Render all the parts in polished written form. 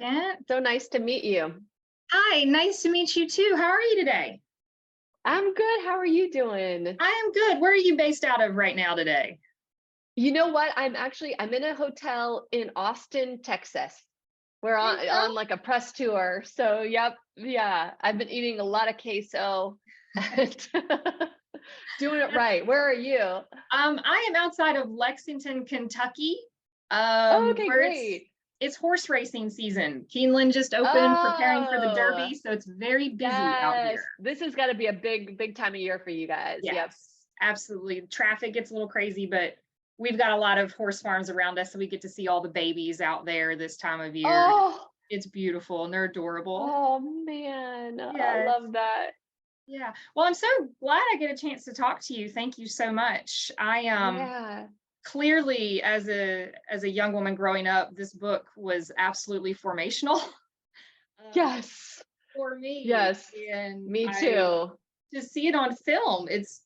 Second. So nice to meet you. Hi, nice to meet you too. How are you today? I'm good. How are you doing? I am good. Where are you based out of right now today? You know what? I'm in a hotel in Austin, Texas. We're There you go. on like a press tour. So yep, yeah. I've been eating a lot of queso and doing it right. Where are you? I am outside of Lexington, Kentucky, Oh, okay, where it's great. it's horse racing season. Keeneland just opened, preparing for the Oh, Derby, so it's very busy out here. yes. This has got to be a big time of year for you guys. Yep. Yes, absolutely. Traffic gets a little crazy, but we've got a lot of horse farms around us, so we get to see all the babies out there this time of year. Oh, It's beautiful and they're adorable. oh man. I Yes. love that. Yeah. Well, I'm so glad I get a chance to talk to you. Thank you so much. I Yeah. clearly as a young woman growing up, this book was absolutely formational Yes. for me. Yes. And Me I too. to see it on film, it's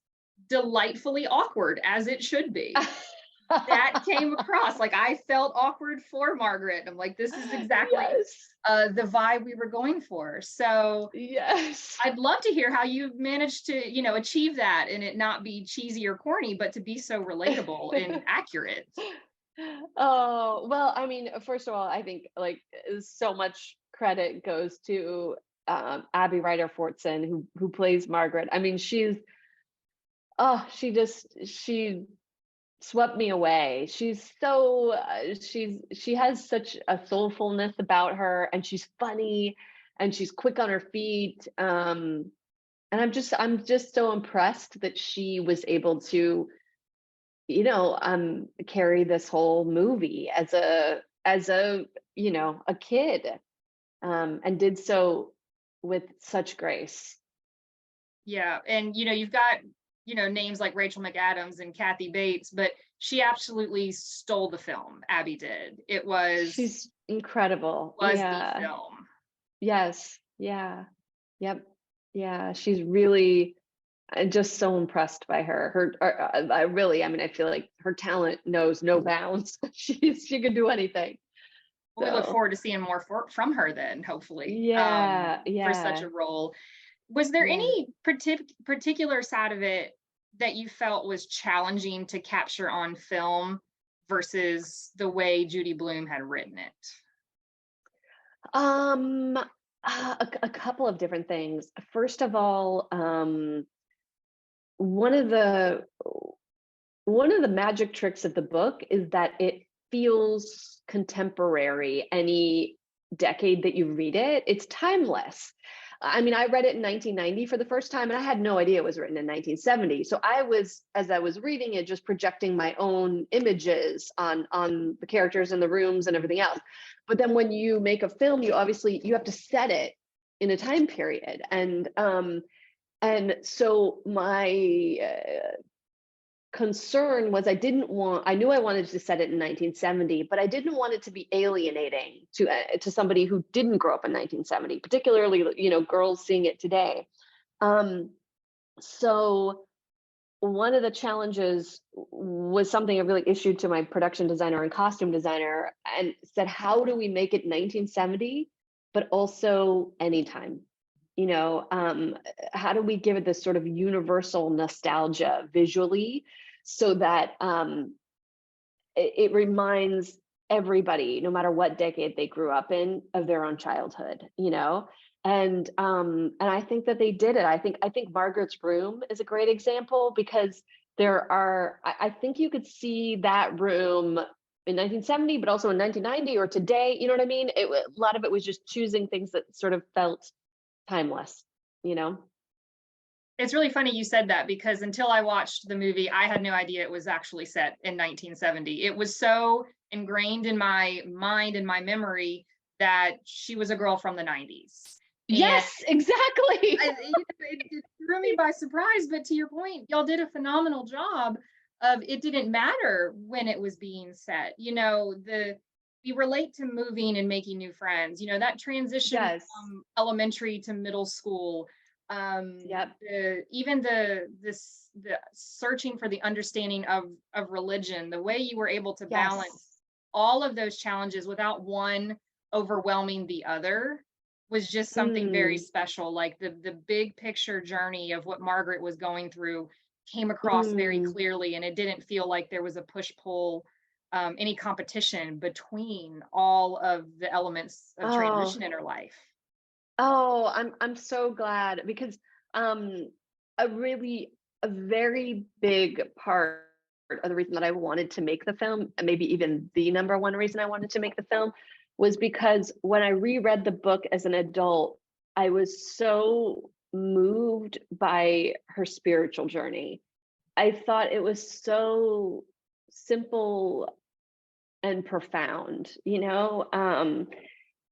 delightfully awkward as it should be. That came across like I felt awkward for Margaret. I'm like, this is exactly Yes. the vibe we were going for. So Yes. I'd love to hear how you managed to, achieve that and it not be cheesy or corny, but to be so relatable and accurate. Oh, well, I mean, first of all, I think like so much credit goes to Abby Ryder Fortson who plays Margaret. I mean, she swept me away. She's so she has such a soulfulness about her, and she's funny, and she's quick on her feet. And I'm just so impressed that she was able to, carry this whole movie as a a kid, and did so with such grace. Yeah. And, you've got, names like Rachel McAdams and Kathy Bates, but she absolutely stole the film. Abby did. It She's incredible. was the Yeah. film. Yes. Yeah. Yep. Yeah. She's really, I'm just so impressed by her. I really, I mean, I feel like her talent knows no bounds. She can do anything. Well, we look So forward to seeing more from her then, hopefully, yeah, for such yeah, a role. Was there yeah. any particular side of it that you felt was challenging to capture on film versus the way Judy Blume had written it? Um, a couple of different things. First of all, one of the one of the magic tricks of the book is that it feels contemporary any decade that you read it. It's timeless. I mean, I read it in 1990 for the first time, and I had no idea it was written in 1970. So as I was reading it, just projecting my own images on the characters and the rooms and everything else. But then when you make a film, you have to set it in a time period, and so my concern was I knew I wanted to set it in 1970, but I didn't want it to be alienating to somebody who didn't grow up in 1970, particularly girls seeing it today. So one of the challenges was something I really issued to my production designer and costume designer, and said, how do we make it 1970 but also anytime? How do we give it this sort of universal nostalgia visually, so that it reminds everybody, no matter what decade they grew up in, of their own childhood, and I think that they did it. I think Margaret's room is a great example, because I think you could see that room in 1970, but also in 1990 or today. You know what I mean? A lot of it was just choosing things that sort of felt timeless, you know? It's really funny you said that, because until I watched the movie, I had no idea it was actually set in 1970. It was so ingrained in my mind and my memory that she was a girl from the 90s. And Yes, exactly. it threw me by surprise. But to your point, y'all did a phenomenal job of it didn't matter when it was being set. We relate to moving and making new friends. That transition Yes. from elementary to middle school, Yep. the searching for the understanding of religion, the way you were able to balance Yes. all of those challenges without one overwhelming the other was just something very Mm, special. Like the big picture journey of what Margaret was going through came across very mm. clearly, and it didn't feel like there was a push pull, any competition between all of the elements of Oh, transition in her life. oh, I'm so glad because um a really a very big part of the reason that I wanted to make the film, and maybe even the number one reason I wanted to make the film, was because when I reread the book as an adult, I was so moved by her spiritual journey. I thought it was so simple and profound,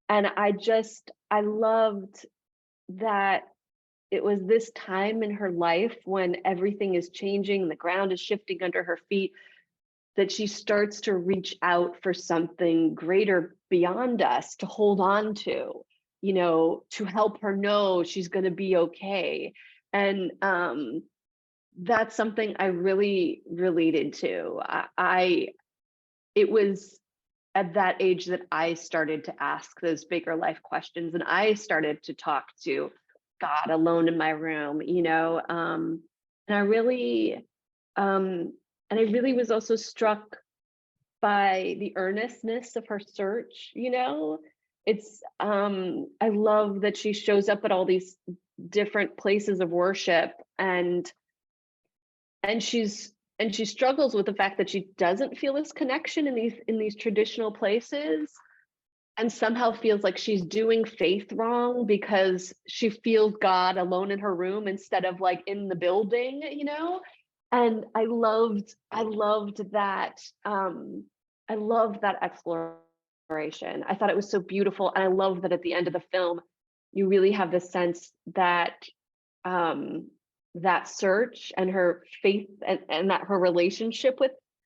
and I loved that it was this time in her life when everything is changing, the ground is shifting under her feet, that she starts to reach out for something greater beyond us to hold on to, to help her know she's going to be okay. And that's something I really related to. It was at that age that I started to ask those bigger life questions, and I started to talk to God alone in my room, and um, I really was also struck by the earnestness of her search. I love that she shows up at all these different places of worship, and she struggles with the fact that she doesn't feel this connection in these traditional places, and somehow feels like she's doing faith wrong because she feels God alone in her room instead of like in the building. And I loved that. I loved that exploration. I thought it was so beautiful, and I love that at the end of the film you really have the sense that um that search and her faith, and that her relationship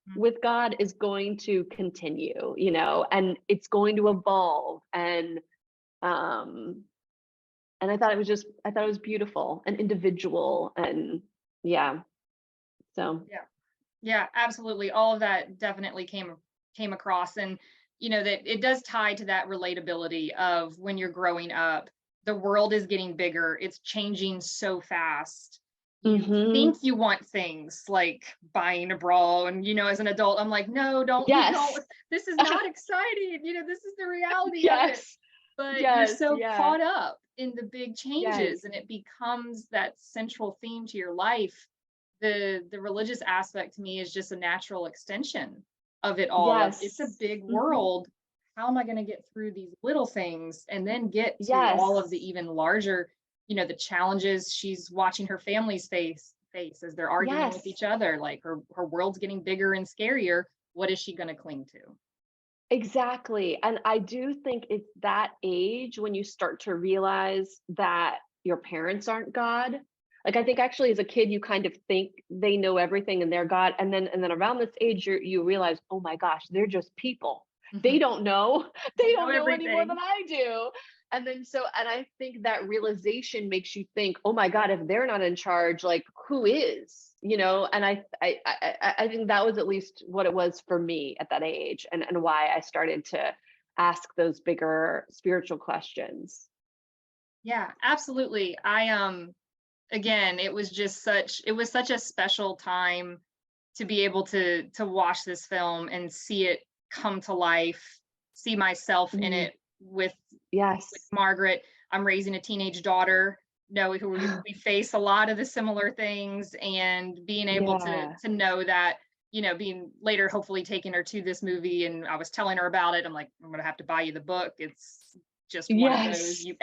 Mm. with God is going to continue, and it's going to evolve. Um and I thought it was beautiful and individual, and yeah. So Yeah. Yeah, absolutely. All of that definitely came across, and that it does tie to that relatability of when you're growing up, the world is getting bigger, it's changing so fast. You think mhm. you want things like buying a bra, and as an adult I'm like, no, don't, you don't, Yes. this is not exciting, this is the reality of it. Yes. But you're Yes. so Yeah. caught up in the big Yes. changes, and it becomes that central theme to your life. The religious aspect to me is just a natural extension of it all, of it's a Yes. big Mhm. world. How am I going to get through these little things and then get to all of the Yes. even larger, the challenges she's watching her family's face as they're arguing with Yes. each other, like her world's getting bigger and scarier. What is she going to cling to? Exactly. And I do think it's that age when you start to realize that your parents aren't God. Like I think actually as a kid you kind of think they know everything and they're God, and then around this age you realize, "Oh my gosh, they're just people. They Mhm. don't know. They Don't know don't know any more than everything. I do." And I think that realization makes you think, "Oh my God, if they're not in charge, like who is?" And I think that was at least what it was for me at that age, and why I started to ask those bigger spiritual questions. Yeah, absolutely. I again, it was such a special time to be able to watch this film and see it come to life, see myself in Mm, it with yes. Margaret. I'm raising a teenage daughter, who we face a lot of the similar things, and being able to Yeah. know that, being later hopefully taking her to this movie, and I was telling her about it. I'm like, I'm gonna have to buy you the book. It's just one of those, Yes.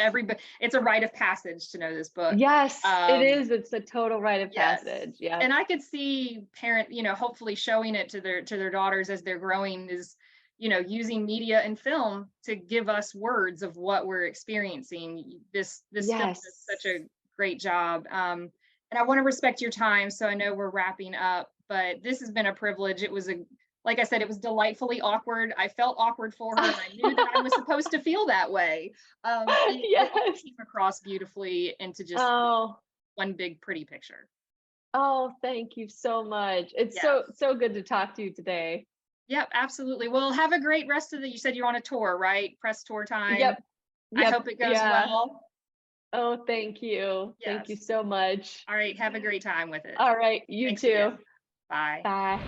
it's a rite of passage to know this book. Yes, it Um, is. It's a total rite of Yes. passage. Yeah. And I could see hopefully showing it to their daughters as they're growing, is, using media and film to give us words of what we're experiencing. This film does such Yes. a great job. And I want to respect your time, so I know we're wrapping up, but this has been a privilege. It was like I said, it was delightfully awkward. I felt awkward for her, and I knew that I was supposed to feel that way. And it all Yes. came across beautifully into just Oh, one big pretty picture. oh, thank you so much. It's Yes. so good to talk to you today. Yep, absolutely. Well, have a great rest of you said you're on a tour, right? Press tour time. Yep. I Yep. hope it goes Yeah. well. Oh, thank you. Thank you Yes. so much. All right. Have a great time with it. All right. You Thanks too. again. Bye. Bye.